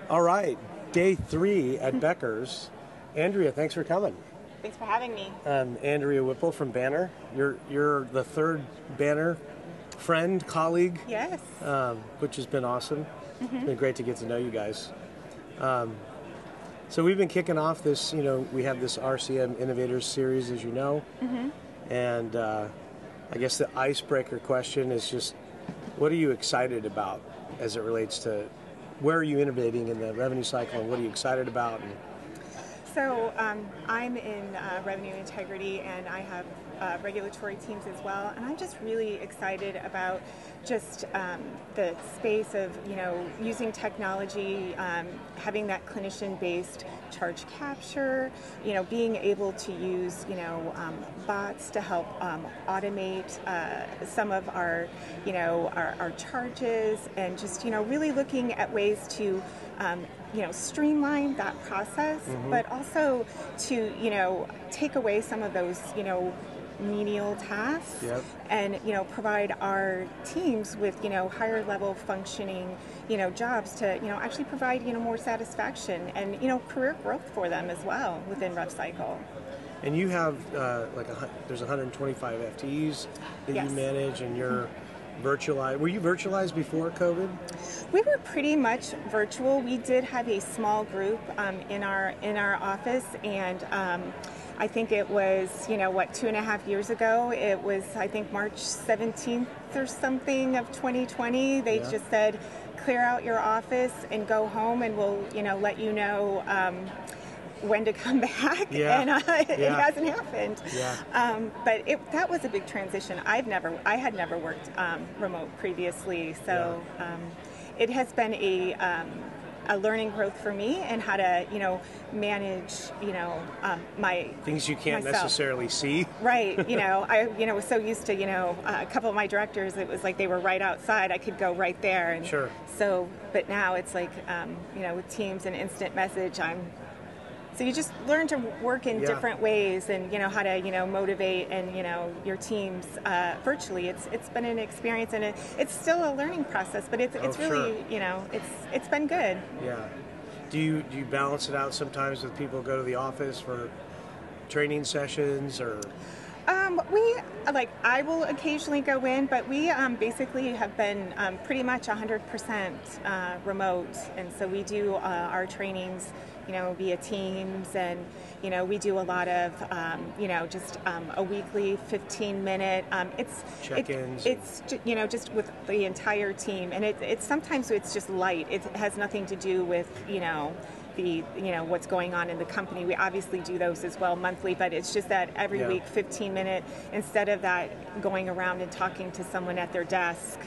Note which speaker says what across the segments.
Speaker 1: All right, day 3 at Becker's. Andrea, thanks for coming.
Speaker 2: Thanks for having me.
Speaker 1: Andrea Whipple from Banner. You're the third Banner friend, colleague.
Speaker 2: Yes.
Speaker 1: Which has been awesome. It's been great to get to know you guys. So we've been kicking off this, we have this RCM Innovators series, as you know. And I guess the icebreaker question is just, what are you excited about as it relates to where are you innovating in the revenue cycle, and what are you excited about?
Speaker 2: So I'm in revenue integrity, and I have regulatory teams as well, and I'm just really excited about just the space of using technology, having that clinician-based charge capture, being able to use bots to help automate some of our our charges, and just really looking at ways to streamline that process, but also to take away some of those menial tasks, and provide our teams with higher level functioning jobs to actually provide more satisfaction and career growth for them as well within RevCycle.
Speaker 1: And you have there's 125 FTEs that you manage, and you're virtualized. Were you virtualized before COVID?
Speaker 2: We were pretty much virtual. We did have a small group in our office, and I think it was 2.5 years ago. It was, I think, March 17th or something of 2020. They just said, clear out your office and go home, and we'll let you know when to come back. And it hasn't happened. But that was a big transition. I had never worked remote previously, so it has been a learning growth for me, and how to manage my
Speaker 1: things you can't
Speaker 2: myself.
Speaker 1: Necessarily see.
Speaker 2: Right. I was so used to a couple of my directors. It was like they were right outside. I could go right there. And
Speaker 1: sure.
Speaker 2: So, but now it's like with Teams and instant message, so you just learn to work in different ways, and how to motivate and your teams virtually. It's been an experience, and it's still a learning process, but it's really it's been good.
Speaker 1: Yeah. Do you balance it out sometimes with people who go to the office for training sessions, or? I will occasionally go in, but we basically have been pretty much 100% remote, and so we do our trainings via Teams, and we do a lot of just a weekly 15-minute it's check-ins.
Speaker 2: It's just with the entire team, and it's sometimes it's just light. It has nothing to do with what's going on in the company. We obviously do those as well monthly, but it's just that every week 15-minute, instead of that going around and talking to someone at their desk,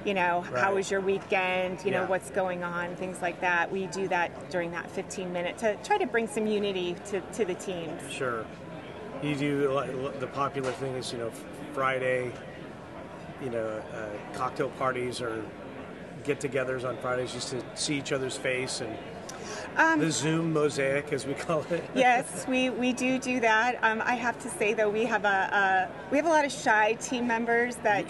Speaker 2: how was your weekend, what's going on, things like that. We do that during that 15-minute to try to bring some unity to the teams.
Speaker 1: Sure. You do, the popular thing is, Friday, cocktail parties or get-togethers on Fridays just to see each other's face, and the Zoom mosaic, as we call it.
Speaker 2: Yes, we do that. I have to say, though, we have a lot of shy team members that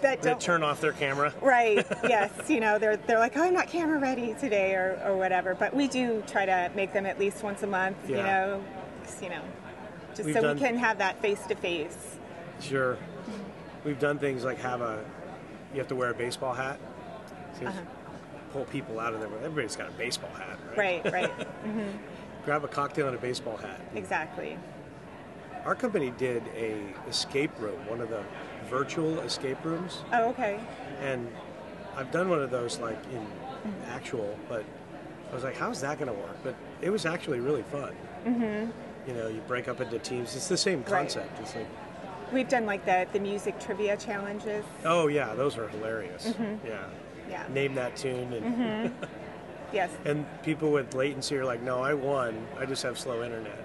Speaker 2: that don't
Speaker 1: turn off their camera.
Speaker 2: Right. Yes. They're like, oh, I'm not camera ready today, or whatever. But we do try to make them at least once a month. Just we can have that face to face.
Speaker 1: Sure. We've done things like you have to wear a baseball hat. Pull people out of there. Everybody's got a baseball hat, right?
Speaker 2: Right.
Speaker 1: Grab a cocktail and a baseball hat.
Speaker 2: Exactly.
Speaker 1: Our company did a escape room, one of the virtual escape rooms.
Speaker 2: Oh, okay.
Speaker 1: And I've done one of those in actual, but I was like, how's that going to work? But it was actually really fun. You break up into teams. It's the same concept. Right. It's like,
Speaker 2: we've done the music trivia challenges.
Speaker 1: Oh yeah, those are hilarious. Yeah. Name that tune. And
Speaker 2: yes.
Speaker 1: And people with latency are like, no, I won. I just have slow internet.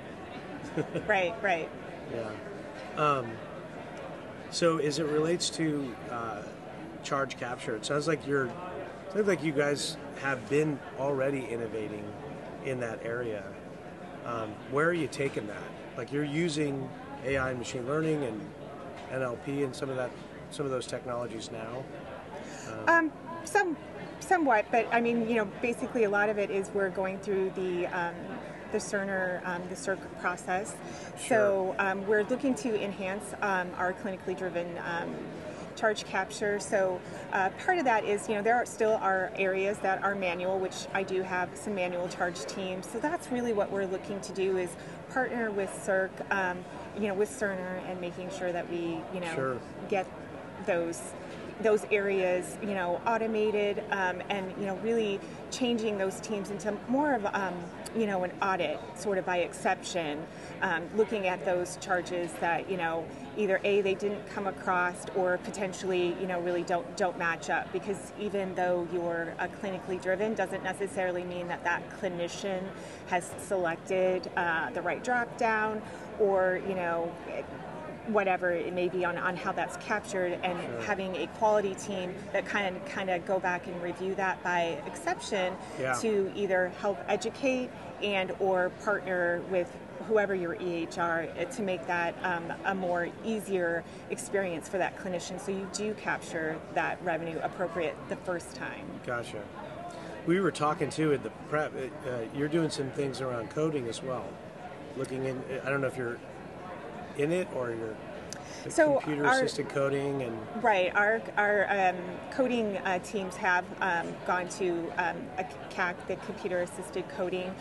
Speaker 2: Right.
Speaker 1: Yeah. So as it relates to charge capture, it sounds like you guys have been already innovating in that area. Where are you taking that? Like, you're using AI and machine learning and NLP and some of those technologies now?
Speaker 2: Somewhat, but I mean, basically a lot of it is we're going through the Cerner, the CERC process.
Speaker 1: Sure.
Speaker 2: So we're looking to enhance our clinically driven charge capture. So part of that is, there still are areas that are manual, which I do have some manual charge teams. So that's really what we're looking to do, is partner with CERC, with Cerner, and making sure that we,
Speaker 1: Sure.
Speaker 2: get those areas, automated, and really changing those teams into more of an audit, sort of by exception, looking at those charges that either A, they didn't come across, or potentially really don't match up, because even though you're clinically driven doesn't necessarily mean that clinician has selected the right drop down, or whatever it may be on how that's captured, and
Speaker 1: Sure.
Speaker 2: having a quality team that kind of go back and review that by exception,
Speaker 1: Yeah.
Speaker 2: to either help educate and or partner with whoever your EHR to make that a more easier experience for that clinician, so you do capture that revenue appropriate the first time.
Speaker 1: Gotcha. We were talking too at the prep. You're doing some things around coding as well. Looking in, I don't know if you're in it or you're
Speaker 2: So
Speaker 1: computer assisted coding and
Speaker 2: right. Our coding teams have gone to a CAC, the computer assisted coding.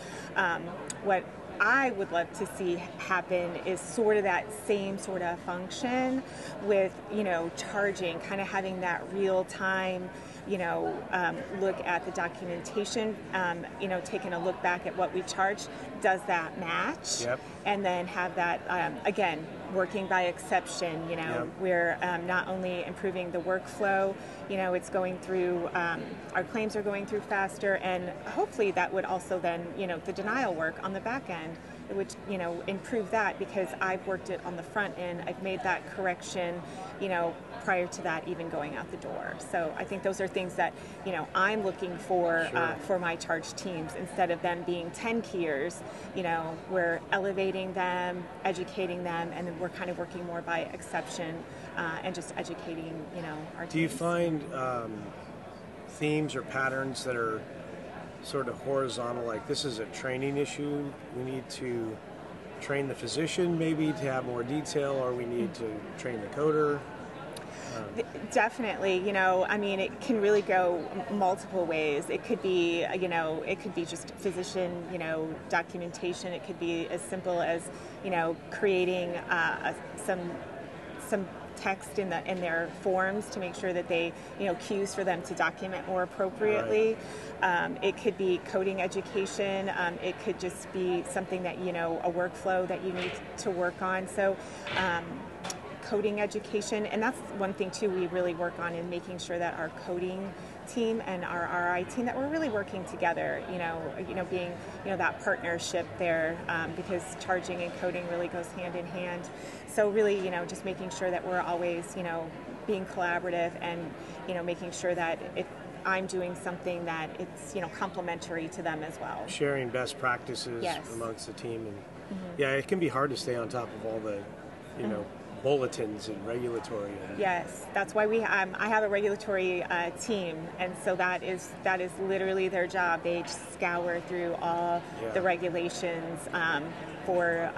Speaker 2: What I would love to see happen is sort of that same sort of function with charging, kind of having that real time, look at the documentation, taking a look back at what we charged. Does that match?
Speaker 1: Yep.
Speaker 2: And then have that, again, working by exception.
Speaker 1: Yep.
Speaker 2: We're not only improving the workflow, it's going through, our claims are going through faster, and hopefully that would also then, the denial work on the back end, it would, improve that, because I've worked it on the front end. I've made that correction, prior to that even going out the door. So I think those are things that, I'm looking for my charge teams. Instead of them being 10 keyers, we're elevating them, educating them, and then we're kind of working more by exception, and just educating, our teams.
Speaker 1: Do you find themes or patterns that are sort of horizontal, like this is a training issue, we need to train the physician maybe to have more detail, or we need to train the coder?
Speaker 2: Definitely, it can really go multiple ways. It could be, it could be just physician, documentation. It could be as simple as, creating some text in their forms to make sure that they, cues for them to document more appropriately.
Speaker 1: Right.
Speaker 2: It could be coding education. It could just be something that, a workflow that you need to work on. So, coding education, and that's one thing too we really work on, in making sure that our coding team and our RI team, that we're really working together, being that partnership there, because charging and coding really goes hand in hand. So really, just making sure that we're always, being collaborative, and making sure that if I'm doing something that it's complementary to them as well.
Speaker 1: Sharing best practices. Yes. Amongst the team, and yeah, it can be hard to stay on top of all the bulletins and regulatory.
Speaker 2: Yes, that's why I have a regulatory team, and so that is literally their job. They just scour through all the regulations for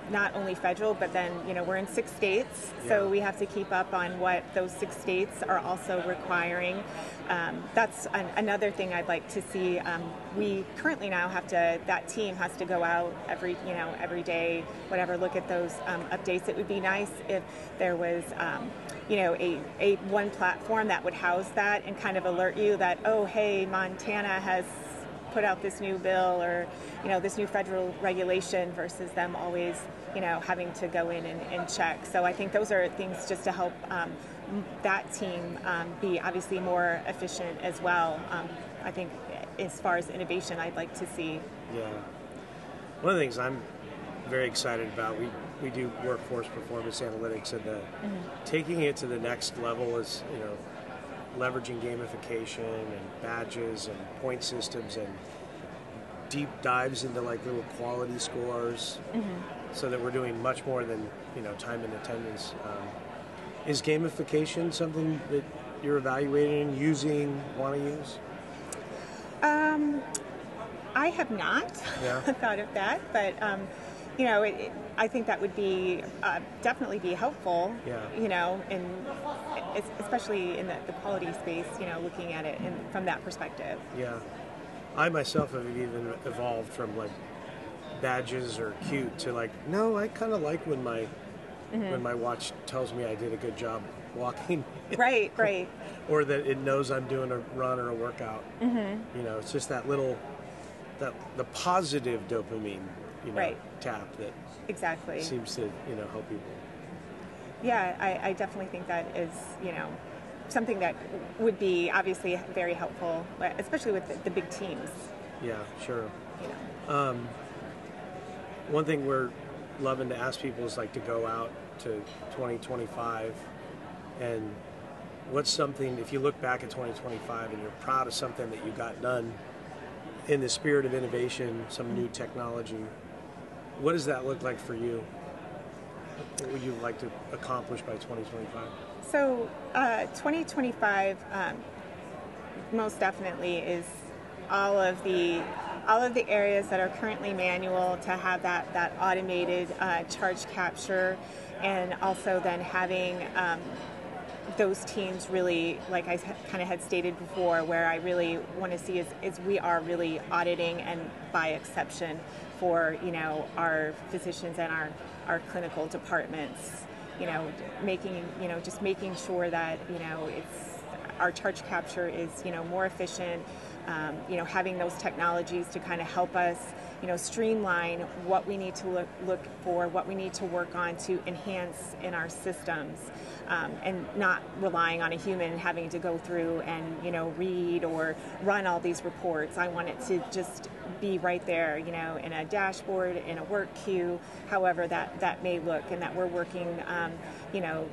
Speaker 2: not only federal, but then we're in 6 states, so we have to keep up on what those 6 states are also requiring. That's another thing I'd like to see. We currently now that team has to go out every day, whatever, look at those updates. It would be nice if there was, a one platform that would house that and kind of alert you that, oh, hey, Montana has put out this new bill, or this new federal regulation, versus them always having to go in and check. So I think those are things just to help that team be obviously more efficient as well. I think as far as innovation, I'd like to see.
Speaker 1: Yeah. One of the things I'm very excited about, we do workforce performance analytics, and taking it to the next level is, leveraging gamification and badges and point systems and deep dives into like little quality scores, so that we're doing much more than time and attendance. Is gamification something that you're evaluating, using, want to use?
Speaker 2: Um, I have not
Speaker 1: Yeah.
Speaker 2: thought of that, but I think that would be definitely be helpful.
Speaker 1: Yeah.
Speaker 2: Especially in the quality space. Looking at it from that perspective.
Speaker 1: Yeah. I myself have even evolved from like badges or cute to like, no, I kind of like when my watch tells me I did a good job walking.
Speaker 2: Right, right.
Speaker 1: Or that it knows I'm doing a run or a workout. It's just that little, the positive dopamine,
Speaker 2: Right.
Speaker 1: tap that
Speaker 2: Exactly.
Speaker 1: seems to, help people.
Speaker 2: Yeah, I definitely think that is, something that would be obviously very helpful, especially with the big teams.
Speaker 1: Yeah, sure.
Speaker 2: You know.
Speaker 1: One thing we're loving to ask people is like to go out to 2025 and what's something, if you look back at 2025 and you're proud of something that you got done in the spirit of innovation, some new technology, what does that look like for you? What would you like to accomplish by 2025?
Speaker 2: So 2025 most definitely is all of the areas that are currently manual to have that automated charge capture, and also then having those teams really, like I kind of had stated before, where I really want to see is we are really auditing and by exception for our physicians and our clinical departments, making sure that it's our charge capture is more efficient, having those technologies to kind of help us streamline what we need to look for, what we need to work on to enhance in our systems, and not relying on a human having to go through and read or run all these reports. I want it to just be right there, in a dashboard, in a work queue, however that may look, and that we're working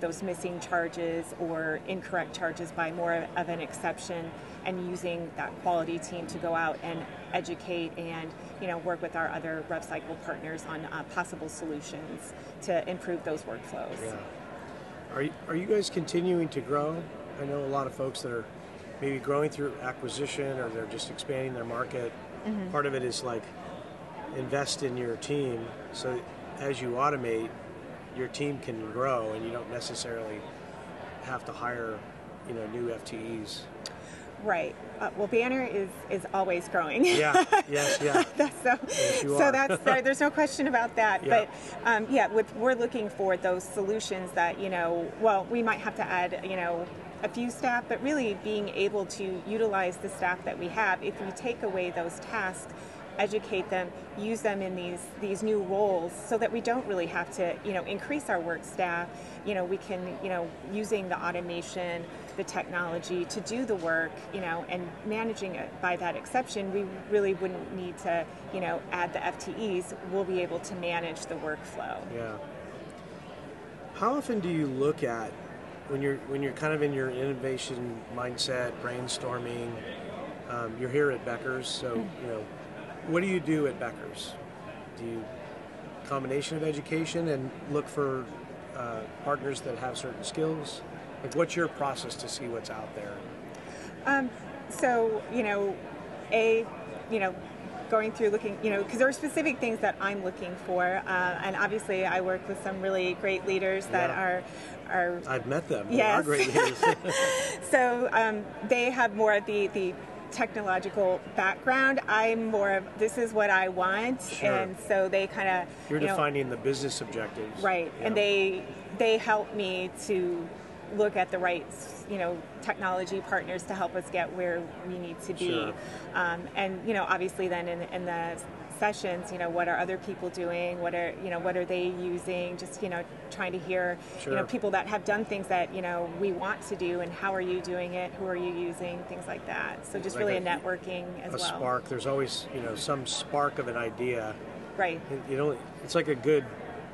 Speaker 2: those missing charges or incorrect charges by more of an exception, and using that quality team to go out and educate and work with our other rev cycle partners on possible solutions to improve those workflows.
Speaker 1: Yeah. Are you guys continuing to grow? I know a lot of folks that are maybe growing through acquisition or they're just expanding their market. Mm-hmm. Part of it is like invest in your team so as you automate, your team can grow and you don't necessarily have to hire new FTEs.
Speaker 2: Right. Well, Banner is always growing.
Speaker 1: Yeah. Yes. Yeah.
Speaker 2: There's no question about that.
Speaker 1: Yeah.
Speaker 2: But we're looking for those solutions that we might have to add a few staff, but really being able to utilize the staff that we have. If we take away those tasks, educate them, use them in these new roles, so that we don't really have to increase our work staff. We can using the automation, the technology to do the work, and managing it by that exception, we really wouldn't need to add the FTEs. We'll be able to manage the workflow.
Speaker 1: Yeah. How often do you look at when you're kind of in your innovation mindset, brainstorming? You're here at Becker's, so what do you do at Becker's? Do you combination of education and look for partners that have certain skills? Like, what's your process to see what's out there?
Speaker 2: Going through looking, because there are specific things that I'm looking for, and obviously I work with some really great leaders that are
Speaker 1: I've met them.
Speaker 2: Yes.
Speaker 1: They are great leaders.
Speaker 2: So they have more of the technological background. I'm more of this is what I want,
Speaker 1: Sure.
Speaker 2: and so they kind of
Speaker 1: you're defining the business objectives,
Speaker 2: right?
Speaker 1: Yeah.
Speaker 2: And they help me to look at the right technology partners to help us get where we need to be.
Speaker 1: Sure.
Speaker 2: And obviously then in the sessions, what are other people doing? What are they using? Just trying to hear
Speaker 1: Sure.
Speaker 2: people that have done things that we want to do, and how are you doing it? Who are you using? Things like that. So just
Speaker 1: Like
Speaker 2: really a networking as well.
Speaker 1: A spark. There's always some spark of an idea.
Speaker 2: Right.
Speaker 1: It's like a good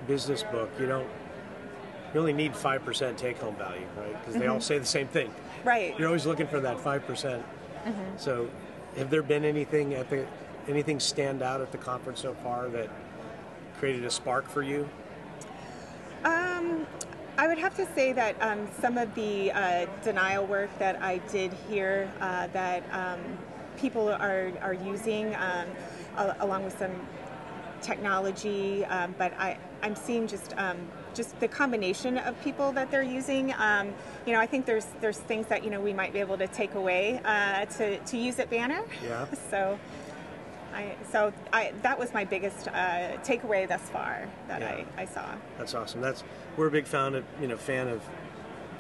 Speaker 1: business book. You only need 5% take-home value, right? Because they all say the same thing.
Speaker 2: Right.
Speaker 1: You're always looking for that 5%. Mm-hmm. So, have there been anything stand out at the conference so far that created a spark for you?
Speaker 2: I would have to say that some of the denial work that I did here that people are using, along with some technology, but I'm seeing just the combination of people that they're using. I think there's things that we might be able to take away to use at Banner.
Speaker 1: Yeah.
Speaker 2: So that was my biggest takeaway thus far that I saw.
Speaker 1: That's awesome. We're a big fan of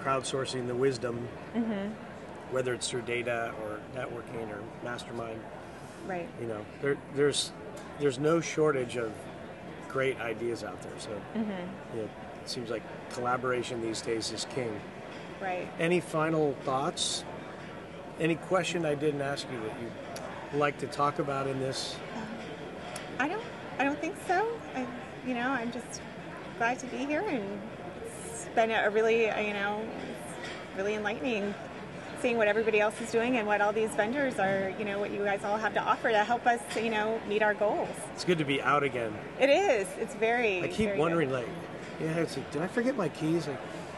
Speaker 1: crowdsourcing the wisdom, whether it's through data or networking or mastermind.
Speaker 2: Right.
Speaker 1: There's no shortage of great ideas out there. So it seems like collaboration these days is king.
Speaker 2: Right.
Speaker 1: Any final thoughts? Any question I didn't ask you that you'd like to talk about in this?
Speaker 2: I don't think so. I'm just glad to be here, and it's been a really really enlightening seeing what everybody else is doing and what all these vendors are, what you guys all have to offer to help us, meet our goals.
Speaker 1: It's good to be out again.
Speaker 2: It is. It's very.
Speaker 1: I keep
Speaker 2: very
Speaker 1: wondering,
Speaker 2: good.
Speaker 1: did I forget my keys?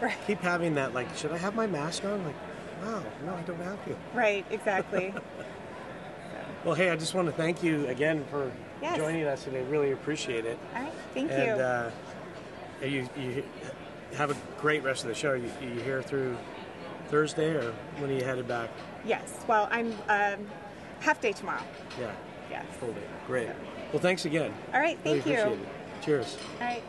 Speaker 2: Right.
Speaker 1: Keep having that, should I have my mask on? Wow, no, I don't have to.
Speaker 2: Right. Exactly.
Speaker 1: Well, hey, I just want to thank you again for joining us today. Really appreciate it.
Speaker 2: All right. Thank you.
Speaker 1: You have a great rest of the show. You here through Thursday, or when are you headed back?
Speaker 2: Yes. Well, I'm half day tomorrow.
Speaker 1: Yeah.
Speaker 2: Yes.
Speaker 1: Full day. Great. Well, thanks again.
Speaker 2: All right. Thank
Speaker 1: really
Speaker 2: you.
Speaker 1: Appreciate it. Cheers.
Speaker 2: All right.